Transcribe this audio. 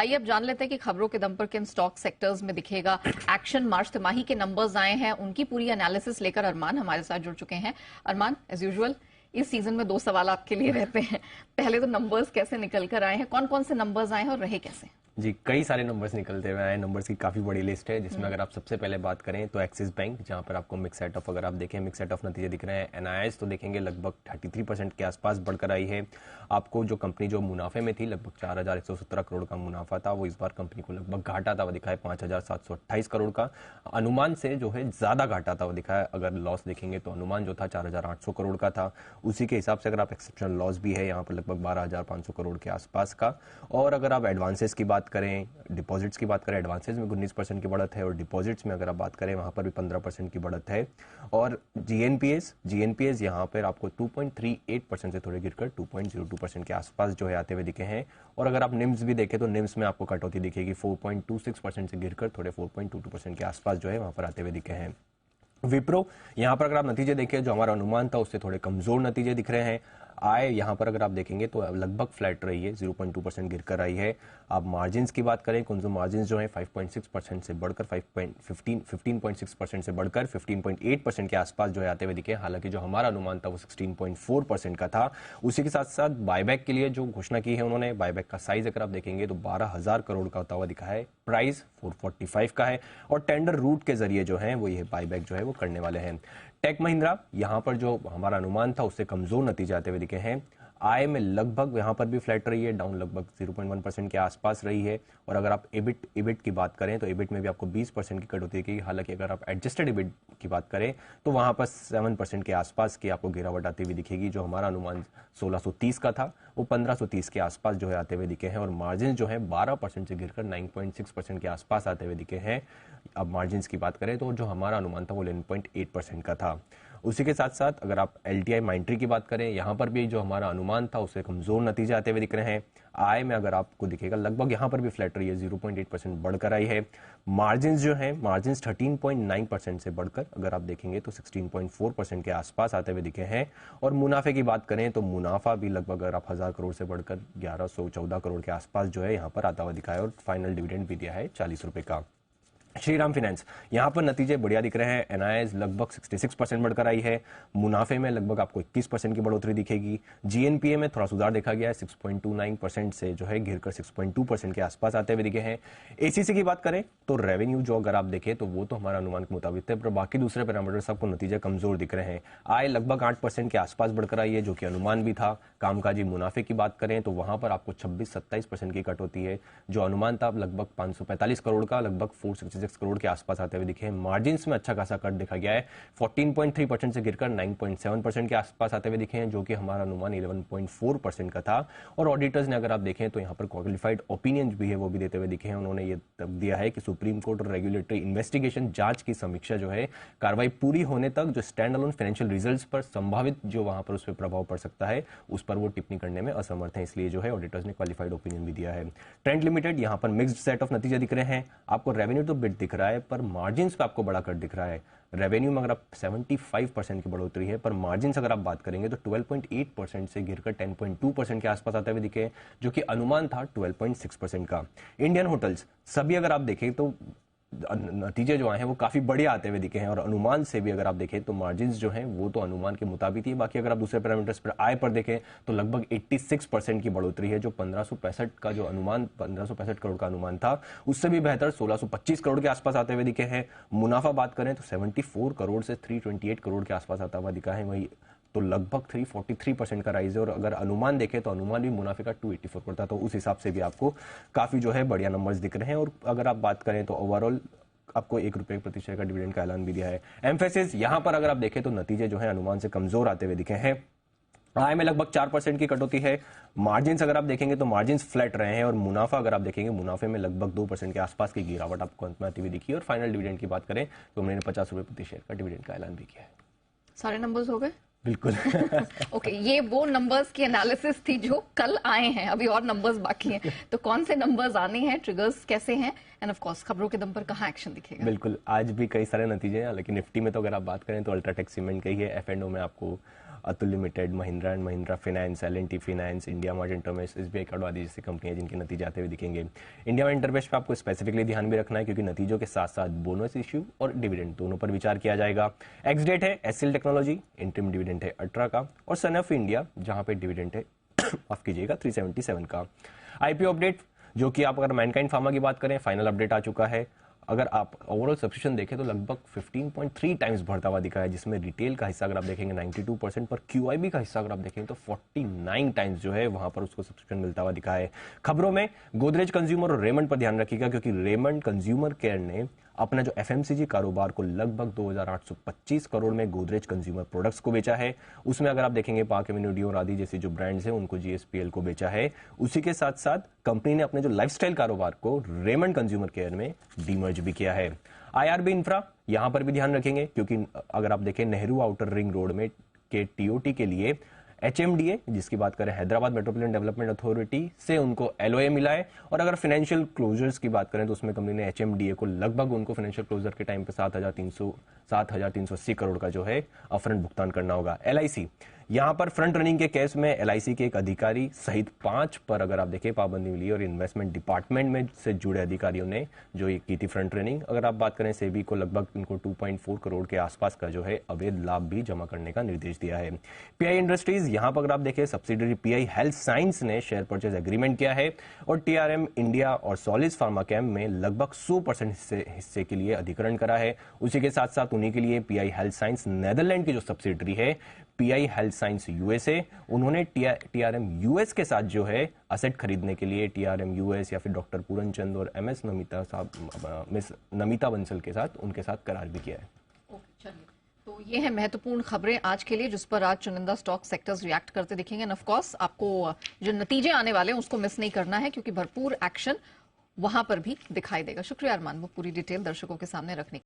आइए अब जान लेते हैं कि खबरों के दम पर किन स्टॉक सेक्टर्स में दिखेगा एक्शन। मार्च तिमाही के नंबर्स आए हैं, उनकी पूरी एनालिसिस लेकर अरमान हमारे साथ जुड़ चुके हैं। अरमान, एज यूजुअल इस सीजन में 2 सवाल आपके लिए रहते हैं। पहले तो नंबर्स कैसे निकल कर आए हैं, कौन कौन से नंबर्स आए हैं और रहे कैसे? जी, कई सारे नंबर्स निकलते हुए आए। नंबर्स की काफ़ी बड़ी लिस्ट है, जिसमें अगर आप सबसे पहले बात करें तो एक्सिस बैंक, जहां पर आपको मिक्स सेट ऑफ, अगर आप देखें मिक्स सेट ऑफ नतीजे दिख रहे हैं। एनआईएस तो देखेंगे लगभग 33% के आसपास बढ़कर आई है। आपको जो कंपनी जो मुनाफे में थी, लगभग 4117 करोड़ का मुनाफा था, वो इस बार कंपनी को लगभग घाटा था, वो दिखा है 5728 करोड़ का। अनुमान से जो है ज्यादा घाटा था, वो दिखा है। अगर लॉस देखेंगे तो अनुमान जो था 4800 करोड़ का था, उसी के हिसाब से अगर आप एक्सेप्शनल लॉस भी है यहाँ पर लगभग 12500 करोड़ के आसपास का। और अगर आप एडवांसेस की बात करें, डिपॉजिट्स की बात करें, एडवांसेस में 19% की बढ़त है, और डिपॉजिट्स में अगर आप बात करें वहां पर भी 15% की बढ़त है। और जीएनपीएस यहाँ पर आपको 2.38% से थोड़े गिरकर 2.02% के आसपास जो है आते हुए दिखे हैं। और अगर आप निम्स भी देखें तो निम्स में आपको कटौती दिखेगी, 4.26% से गिरकर थोड़े 4.22% के आसपास जो है वहां पर आते हुए दिखे हैं। विप्रो, यहां पर अगर आप नतीजे देखें, जो हमारा अनुमान था उससे थोड़े कमजोर नतीजे दिख रहे हैं। आय यहां पर अगर आप देखेंगे तो लगभग फ्लैट रही है, 0.2% गिरकर आई है। आप मार्जिन्स की बात करें, कंज्यूमर मार्जिन्स जो है 5.6% से बढ़कर 15.6% से बढ़कर 15.8% के आसपास जो है आते हुए दिखे। हालांकि जो हमारा अनुमान था वो 16.4% का था। उसी के साथ साथ बायबैक के लिए जो घोषणा की है उन्होंने, बायबैक का साइज अगर आप देखेंगे तो 12,000 करोड़ का होता हुआ दिखा है, प्राइस 445 का है, और टेंडर रूट के जरिए जो है वो ये बायबैक जो है वो करने वाले हैं। टेक महिंद्रा, यहां पर जो हमारा अनुमान था उससे कमजोर नतीजे आते हुए दिखे हैं। आय में लगभग यहां पर भी फ्लैट रही है, डाउन लगभग 0.1% के आसपास रही है। और अगर आप इबिट की बात करें तो इबिट में भी आपको 20% की कटौती दिखेगी। हालांकि अगर आप एडजस्टेड इबिट की बात करें तो वहां पर 7% के आसपास की आपको गिरावट आती हुई दिखेगी। जो हमारा अनुमान 1630 का था वो 1530 के आसपास जो है आते हुए दिखे हैं। और मार्जिन जो है 12% से गिरकर 9.6% के आसपास आते हुए दिखे हैं। अब मार्जिन की बात करें तो जो हमारा अनुमान था वो 11.8% का था। उसी के साथ साथ अगर आप एलटीआई माइंट्री की बात करें, यहां पर भी जो हमारा अनुमान था उससे कमजोर नतीजे आते हुए दिख रहे हैं। आय में अगर आपको दिखेगा लगभग यहां पर भी फ्लैट रही है, 0.8% बढ़कर आई है। मार्जिन जो है, मार्जिन 13.9% से बढ़कर अगर आप देखेंगे तो 16.4% के आसपास आते हुए दिखे हैं। और मुनाफे की बात करें तो मुनाफा भी लगभग अगर आप 1000 करोड़ से बढ़कर 1114 करोड़ के आसपास जो है यहां पर आता हुआ दिखा है। और फाइनल डिविडेंड भी दिया है 40 रुपए का। श्रीराम फाइनेंस, यहां पर नतीजे बढ़िया दिख रहे हैं। एनआईएस लगभग 66% बढ़कर आई है, मुनाफे में लगभग आपको 21% की बढ़ोतरी दिखेगी। जीएनपीए में थोड़ा सुधार देखा गया है, 6.29% से जो है गिरकर 6.2% के आसपास आते हुए दिखे हैं। एसीसी की बात करें तो रेवेन्यू जो अगर आप देखें तो वो तो हमारा अनुमान के मुताबिक है, पर बाकी दूसरे पैरामीटर्स आपको नतीजे कमजोर दिख रहे हैं। आय लगभग 8% के आसपास बढ़कर आई है, जो कि अनुमान भी था। कामकाजी मुनाफे की बात करें तो वहां पर आपको 26-27% की कटौती है। जो अनुमान था लगभग 545 करोड़ का, लगभग 466 करोड़ के आसपास आते हुए दिखे हैं। मार्जिन्स में अच्छा खासा कट देखा गया है, 14.3% से गिरकर 9.7% के आसपास आते हुए दिखे हैं, जो कि हमारा अनुमान 11.4% का था। और ऑडिटर्स ने अगर आप देखें तो यहाँ पर क्वालिफाइड ओपिनियन भी है, वो भी देते हुए दिखे हैं। उन्होंने ये दिया है कि सुप्रीम कोर्ट और रेगुलेटरी इन्वेस्टिगेशन जांच की समीक्षा जो है, कार्रवाई पूरी होने तक जो स्टैंड अलोन फाइनेंशियल रिजल्ट्स पर संभावित जो वहां पर उस पर प्रभाव पड़ सकता है, उस पर वो टिप्पणी करने में असमर्थ है। इसलिए जो है ऑडिटर्स ने क्वालिफाइड ओपिनियन भी दिया है। ट्रेंड लिमिटेड, यहाँ पर मिक्स्ड सेट ऑफ नतीजे दिख रहे हैं। आपको रेवेन्यू तो बिट दिख रहा है, पर मार्जिन्स पे आपको बड़ा कट दिख रहा है। रेवेन्यू में अगर आप 75% की बढ़ोतरी है, पर मार्जिन्स अगर आप बात करेंगे तो 12.8% से गिरकर 10.2% के आसपास आते हुए दिखे, जो कि अनुमान था 12.6% का। इंडियन होटल्स, सभी अगर आप देखें तो नतीजे जो आए हैं वो काफी बढ़िया आते हुए दिखे हैं। और अनुमान से भी अगर आप देखें तो मार्जिन्स जो हैं वो तो अनुमान के मुताबिक ही। बाकी अगर आप दूसरे पैरामीटर्स पर आय पर देखें तो लगभग 86% की बढ़ोतरी है। जो 1565 का जो अनुमान, 1565 करोड़ का अनुमान था, उससे भी बेहतर 1625 करोड़ के आसपास आते हुए दिखे हैं। मुनाफा बात करें तो 74 करोड़ से 328 करोड़ के आसपास आता हुआ दिखा है। वही तो लगभग 343% का राइज है। और अगर अनुमान देखें तो अनुमान भी मुनाफे का 284 करोड़ था, तो उस हिसाब से भी आपको काफी जो है बढ़िया नंबर्स दिख रहे हैं। और अगर आप बात करें तो ओवरऑल आपको 1 रुपए प्रति शेयर का डिविडेंड का ऐलान भी दिया है। एम्फेसिस, यहां पर अगर आप देखें तो नतीजे जो है अनुमान से कमजोर आते हुए दिखे हैं। आय में लगभग 4% की कटौती है। मार्जिन्स अगर आप देखेंगे तो मार्जिन्स फ्लैट रहे हैं। और मुनाफा अगर आप देखेंगे, मुनाफे में लगभग 2% के आसपास की गिरावट आपको अंत में आती हुई दिखी। और फाइनल डिविडेंड की बात करें तो उन्होंने 50 रुपए प्रति शेयर का डिविडेंड का ऐलान भी किया है। सारे नंबर्स हो गए? बिल्कुल। ओके, ये वो नंबर्स की एनालिसिस थी जो कल आए हैं, अभी और नंबर्स बाकी हैं। तो कौन से नंबर्स आने हैं, ट्रिगर्स कैसे हैं, एंड ऑफ कोर्स खबरों के दम पर कहां एक्शन दिखेगा? बिल्कुल, आज भी कई सारे नतीजे हैं। लेकिन निफ्टी में तो अगर आप बात करें तो अल्ट्राटेक सीमेंट का ही है। F&O में आपको Atul limited, Mahindra and Mahindra finance, L&T finance, India mart Intermesh, SBI card आदि जैसी कंपनियां जिनके नतीजे आते हुए दिखेंगे। इंडिया मार्ट इंटरमेश पे आपको स्पेसिफिकली ध्यान भी रखना है क्योंकि नतीजों के साथ साथ बोनस इश्यू और डिविडेंड दोनों पर विचार किया जाएगा। एक्स डेट है SL टेक्नोलॉजी, इंटरिम डिविडेंड है 18 का, और सन ऑफ इंडिया जहां पे डिविडेंड है माफ कीजिएगा 377 का। IPO अपडेट जो कि आप अगर मैनकाइंड फार्मा की बात करें, फाइनल अपडेट आ चुका है। अगर आप ओवरऑल सब्सक्रिप्शन देखें तो लगभग 15.3 टाइम्स बढ़ता हुआ दिखा है, जिसमें रिटेल का हिस्सा अगर आप देखेंगे 92% पर, QIB का हिस्सा अगर आप देखेंगे तो 49 टाइम्स जो है वहां पर उसको सब्सक्रिप्शन मिलता हुआ दिखा है। खबरों में गोदरेज कंज्यूमर और रेमंड पर ध्यान रखिएगा क्योंकि रेमंड कंज्यूमर केयर ने अपना जो FMCG कारोबार को लगभग 2825 करोड़ में गोदरेज कंज्यूमर प्रोडक्ट्स को बेचा है। उसमें अगर आप देखेंगे पार्क एवेन्यू, डियोर आदि जैसे जो ब्रांड्स हैं उनको GSPL को बेचा है। उसी के साथ साथ कंपनी ने अपने जो लाइफस्टाइल कारोबार को रेमंड कंज्यूमर केयर में डीमर्ज भी किया है। IRB इंफ्रा यहां पर भी ध्यान रखेंगे क्योंकि अगर आप देखें नेहरू आउटर रिंग रोड में के TOT के लिए HMDA जिसकी बात करें हैदराबाद मेट्रोपॉलिटन डेवलपमेंट अथॉरिटी से उनको LOA मिला है। और अगर फाइनेंशियल क्लोजर्स की बात करें तो उसमें कंपनी ने HMDA को लगभग उनको फाइनेंशियल क्लोजर के टाइम पे 7,380 करोड़ का जो है अपफ्रंट भुगतान करना होगा। LIC यहां पर फ्रंट रनिंग के केस में LIC के एक अधिकारी सहित 5 पर अगर आप देखें पाबंदी मिली और इन्वेस्टमेंट डिपार्टमेंट में से जुड़े अधिकारियों ने जो ये की थी फ्रंट रनिंग। अगर आप बात करें सेबी को लगभग इनको 2.4 करोड़ के आसपास का जो है अवैध लाभ भी जमा करने का निर्देश दिया है। PI इंडस्ट्रीज यहां पर अगर आप देखें सब्सिडरी PI हेल्थ साइंस ने शेयर परचेज एग्रीमेंट किया है और TRM इंडिया और सॉलिस फार्मा कैम में लगभग 100% हिस्से के लिए अधिग्रहण करा है। उसी के साथ साथ उन्हीं के लिए PI हेल्थ साइंस नेदरलैंड की जो सब्सिडरी है PI हेल्थ साइंस USA, उन्होंने TRM US के साथ जो है असेट खरीदने के लिए TRM US या फिर डॉक्टर पूरन चंद और MS नमिता साहब, मिस नमिता बंसल के साथ उनके साथ करार भी किया है। ओके, चलिए, तो ये है महत्वपूर्ण खबरें आज के लिए जिस पर आज चुनिंदा स्टॉक सेक्टर्स रिएक्ट करते दिखेंगे। एंड ऑफ कोर्स आपको जो नतीजे आने वाले हैं उसको मिस नहीं करना है क्योंकि भरपूर एक्शन वहां पर भी दिखाई देगा। शुक्रिया अरमान, वो पूरी डिटेल दर्शकों के सामने रखने